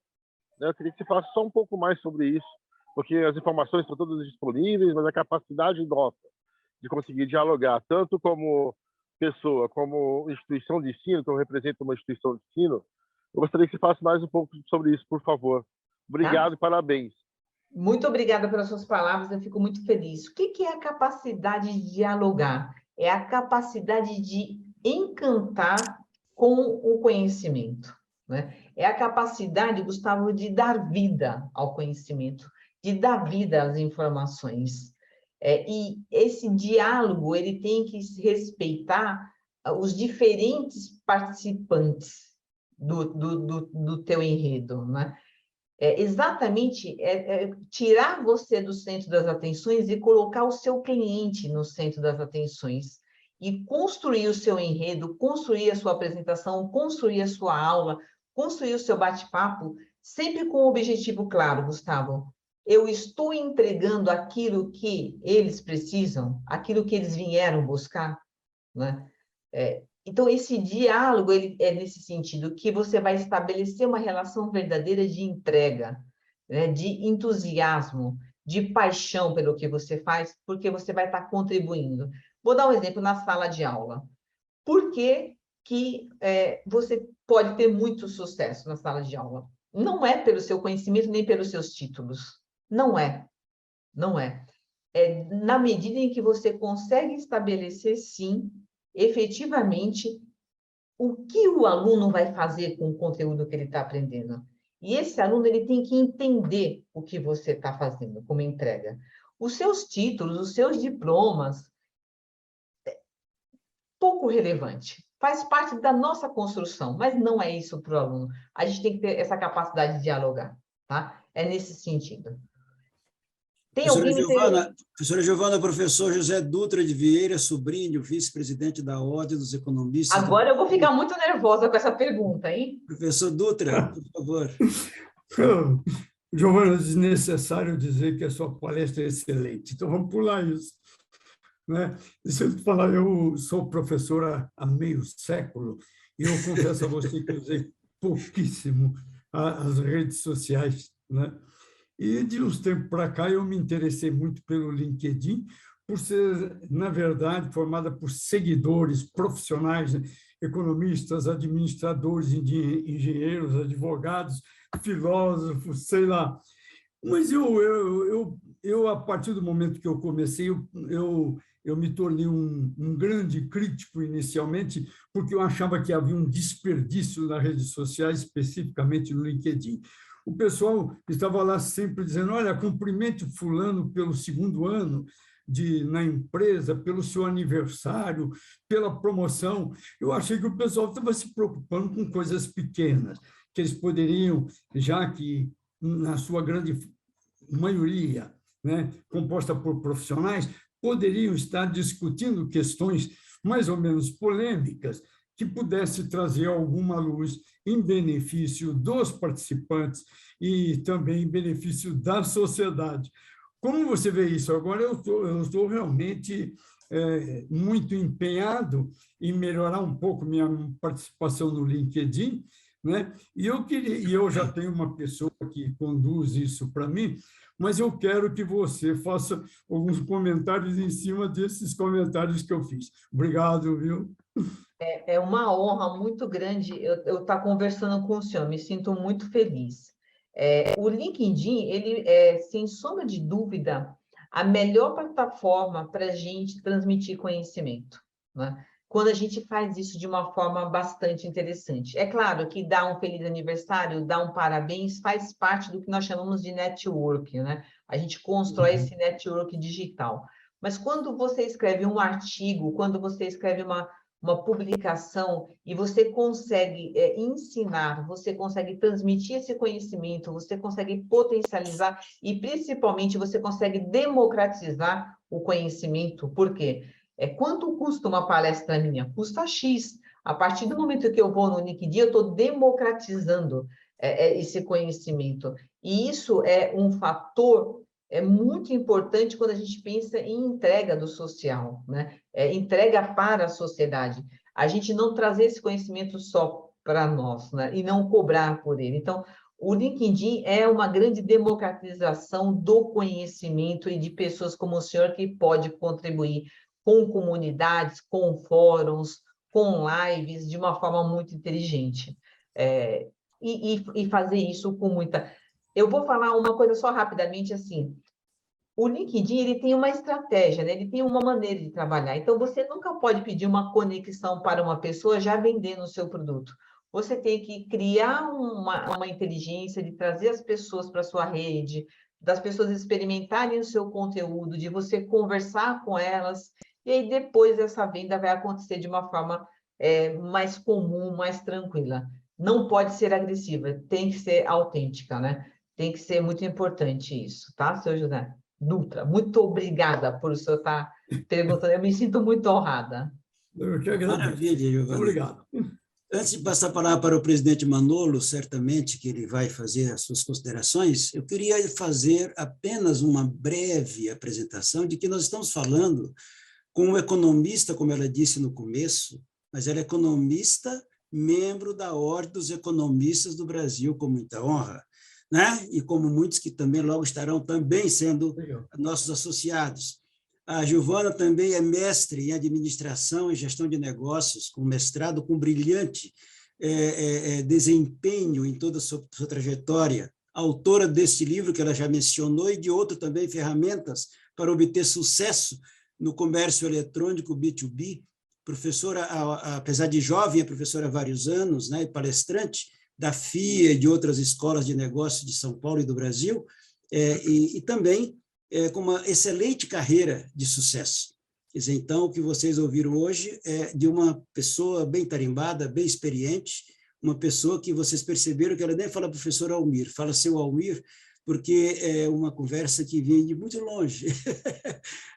Eu queria que você falasse só um pouco mais sobre isso, porque as informações estão todas disponíveis, mas a capacidade nossa de conseguir dialogar, tanto como pessoa, como instituição de ensino, que eu represento uma instituição de ensino, eu gostaria que você falasse mais um pouco sobre isso, por favor. Obrigado e parabéns. Muito obrigada pelas suas palavras, eu fico muito feliz. O que é a capacidade de dialogar? É a capacidade de encantar com o conhecimento, né? É a capacidade, Gustavo, de dar vida ao conhecimento, de dar vida às informações. E esse diálogo, ele tem que respeitar os diferentes participantes do teu enredo, né? Exatamente tirar você do centro das atenções e colocar o seu cliente no centro das atenções e construir o seu enredo, construir a sua apresentação, construir a sua aula, construir o seu bate-papo, sempre com um objetivo claro, Gustavo. Eu estou entregando aquilo que eles precisam, aquilo que eles vieram buscar, né? Então, esse diálogo ele é nesse sentido, que você vai estabelecer uma relação verdadeira de entrega, né, de entusiasmo, de paixão pelo que você faz, porque você vai estar contribuindo. Vou dar um exemplo na sala de aula. Por que você pode ter muito sucesso na sala de aula? Não é pelo seu conhecimento, nem pelos seus títulos. Não é. Não é. É na medida em que você consegue estabelecer, sim, efetivamente, o que o aluno vai fazer com o conteúdo que ele está aprendendo. E esse aluno ele tem que entender o que você está fazendo como entrega. Os seus títulos, os seus diplomas, pouco relevante. Faz parte da nossa construção, mas não é isso para o aluno. A gente tem que ter essa capacidade de dialogar, tá? É nesse sentido. Tem Professora Giovana, professor José Dutra de Vieira, sobrinho, vice-presidente da Ordem dos Economistas. Agora eu vou ficar muito nervosa com essa pergunta, hein? Professor Dutra, por favor. Giovana, é desnecessário dizer que a sua palestra é excelente, então vamos pular isso. Né? Deixa eu te falar, eu sou professora há meio século e eu confesso a você que usei pouquíssimo as redes sociais, né? E de uns tempos para cá eu me interessei muito pelo LinkedIn, por ser, na verdade, formada por seguidores profissionais, né? Economistas, administradores, engenheiros, advogados, filósofos, sei lá. Mas eu a partir do momento que eu comecei, eu eu me tornei um grande crítico inicialmente, porque eu achava que havia um desperdício nas redes sociais, especificamente no LinkedIn. O pessoal estava lá sempre dizendo, olha, cumprimente fulano pelo 2º ano na empresa, pelo seu aniversário, pela promoção. Eu achei que o pessoal estava se preocupando com coisas pequenas, que eles poderiam, já que na sua grande maioria, né, composta por profissionais, poderiam estar discutindo questões mais ou menos polêmicas que pudesse trazer alguma luz em benefício dos participantes e também em benefício da sociedade. Como você vê isso? Agora eu estou realmente muito empenhado em melhorar um pouco minha participação no LinkedIn, né? E eu já tenho uma pessoa que conduz isso para mim, mas eu quero que você faça alguns comentários em cima desses comentários que eu fiz. Obrigado, viu? É uma honra muito grande eu estar conversando com o senhor, me sinto muito feliz. O LinkedIn, ele é, sem sombra de dúvida, a melhor plataforma para a gente transmitir conhecimento, né? Quando a gente faz isso de uma forma bastante interessante. É claro que dar um feliz aniversário, dar um parabéns, faz parte do que nós chamamos de network, né? A gente constrói esse network digital. Mas quando você escreve um artigo, quando você escreve uma publicação e você consegue ensinar, você consegue transmitir esse conhecimento, você consegue potencializar e, principalmente, você consegue democratizar o conhecimento. Por quê? Quanto custa uma palestra minha? Custa X. A partir do momento que eu vou no LinkedIn, eu estou democratizando esse conhecimento. E isso é um fator muito importante quando a gente pensa em entrega do social, né? Entrega para a sociedade. A gente não trazer esse conhecimento só para nós, né? E não cobrar por ele. Então, o LinkedIn é uma grande democratização do conhecimento e de pessoas como o senhor que pode contribuir com comunidades, com fóruns, com lives, de uma forma muito inteligente. E fazer isso com muita... Eu vou falar uma coisa só rapidamente, assim, o LinkedIn ele tem uma estratégia, né? Ele tem uma maneira de trabalhar. Então, você nunca pode pedir uma conexão para uma pessoa já vendendo o seu produto. Você tem que criar uma inteligência de trazer as pessoas para a sua rede, das pessoas experimentarem o seu conteúdo, de você conversar com elas, e aí depois essa venda vai acontecer de uma forma mais comum, mais tranquila. Não pode ser agressiva, tem que ser autêntica, né? Tem que ser muito importante isso, tá, seu José? Dutra, muito obrigada por o senhor estar perguntando. Eu me sinto muito honrada. Eu que agradeço. Maravilha, Giovana. Obrigado. Antes de passar a palavra para o presidente Manolo, certamente que ele vai fazer as suas considerações, eu queria fazer apenas uma breve apresentação de que nós estamos falando com um economista, como ela disse no começo, mas ela é economista, membro da Ordem dos Economistas do Brasil, com muita honra, né? E como muitos que também logo estarão também sendo nossos associados. A Giovana também é mestre em administração e gestão de negócios, com mestrado com brilhante desempenho em toda a sua trajetória, autora deste livro que ela já mencionou e de outro também, Ferramentas para obter sucesso no comércio eletrônico B2B, professora, apesar de jovem, é professora há vários anos, né, e palestrante da FIA e de outras escolas de negócios de São Paulo e do Brasil, e também com uma excelente carreira de sucesso. Quer dizer, então, o que vocês ouviram hoje é de uma pessoa bem tarimbada, bem experiente, uma pessoa que vocês perceberam que ela nem fala professor Almir, fala seu Almir, porque é uma conversa que vem de muito longe.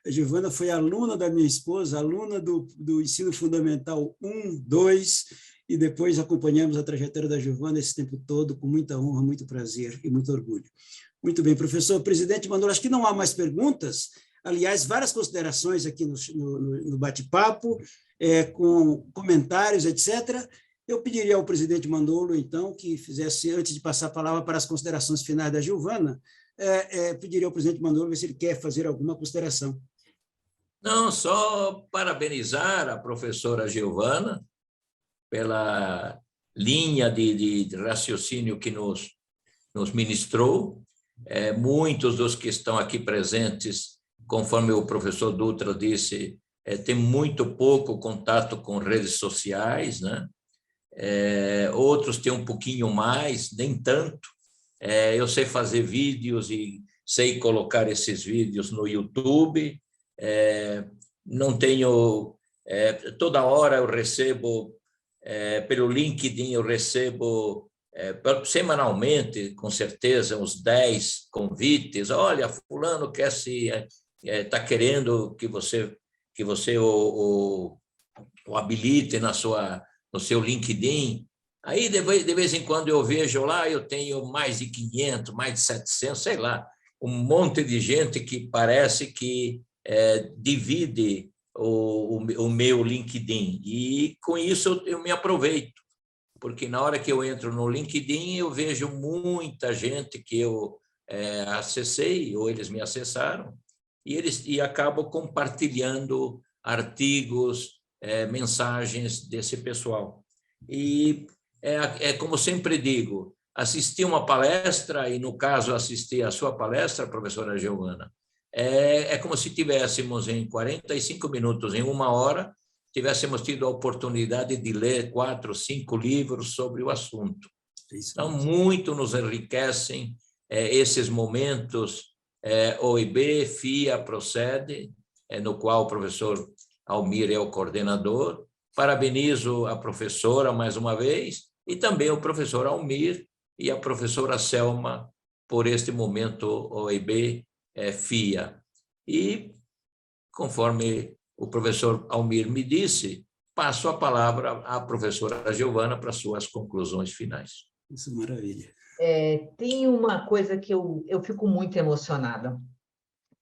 A Giovana foi aluna da minha esposa, aluna do ensino fundamental 1, 2, e depois acompanhamos a trajetória da Giovana esse tempo todo, com muita honra, muito prazer e muito orgulho. Muito bem, professor. Presidente Manolo, acho que não há mais perguntas. Aliás, várias considerações aqui no bate-papo, com comentários, etc. Eu pediria ao presidente Manolo, então, que fizesse, antes de passar a palavra para as considerações finais da Giovana, pediria ao presidente Manolo ver se ele quer fazer alguma consideração. Não, só parabenizar a professora Giovana pela linha de raciocínio que nos ministrou. Muitos dos que estão aqui presentes conforme o professor Dutra disse, tem muito pouco contato com redes sociais, né? Outros têm um pouquinho mais, nem tanto. Eu sei fazer vídeos e sei colocar esses vídeos no YouTube. Não tenho... toda hora eu recebo, pelo LinkedIn, eu recebo semanalmente, com certeza, uns 10 convites. Olha, fulano quer está querendo que você o habilite no seu LinkedIn. Aí, de vez em quando, eu vejo lá, eu tenho mais de 500, mais de 700, sei lá, um monte de gente que parece que divide o meu LinkedIn. E, com isso, eu me aproveito, porque na hora que eu entro no LinkedIn, eu vejo muita gente que eu acessei, ou eles me acessaram, e acabo compartilhando artigos, mensagens desse pessoal. E como sempre digo, assistir uma palestra, e no caso assistir a sua palestra, professora Giovana, é como se tivéssemos em 45 minutos, em 1 hora, tivéssemos tido a oportunidade de ler 4, 5 livros sobre o assunto. Então, muito nos enriquecem esses momentos, OIB, FIA, Procede, no qual o professor Almir é o coordenador. Parabenizo a professora mais uma vez, e também o professor Almir e a professora Selma por este momento OIB, FIA. E, conforme o professor Almir me disse, passo a palavra à professora Giovana para suas conclusões finais. Isso, maravilha. Tem uma coisa que eu fico muito emocionada,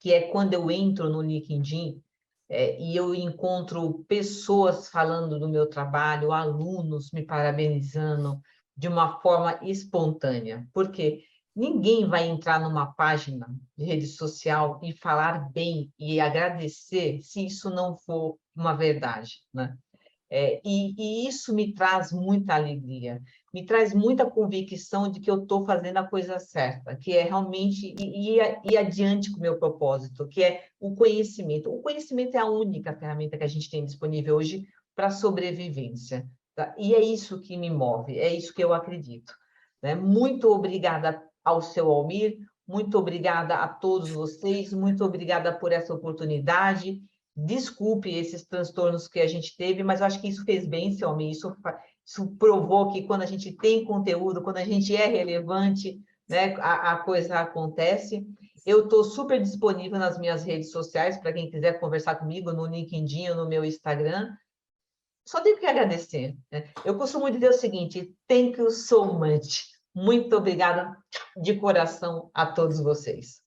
que é quando eu entro no LinkedIn e eu encontro pessoas falando do meu trabalho, alunos me parabenizando de uma forma espontânea. Porque ninguém vai entrar numa página de rede social e falar bem e agradecer se isso não for uma verdade, né? E isso me traz muita alegria, me traz muita convicção de que eu estou fazendo a coisa certa, que é realmente ir adiante com o meu propósito, que é o conhecimento. O conhecimento é a única ferramenta que a gente tem disponível hoje para a sobrevivência, tá? E é isso que me move, é isso que eu acredito, né? Muito obrigada ao seu Almir, muito obrigada a todos vocês, muito obrigada por essa oportunidade. Desculpe esses transtornos que a gente teve, mas eu acho que isso fez bem, seu Almir, isso provou que quando a gente tem conteúdo, quando a gente é relevante, né, a coisa acontece. Eu estou super disponível nas minhas redes sociais, para quem quiser conversar comigo, no LinkedIn ou no meu Instagram. Só tenho que agradecer, né? Eu costumo dizer o seguinte: thank you so much. Muito obrigada de coração a todos vocês.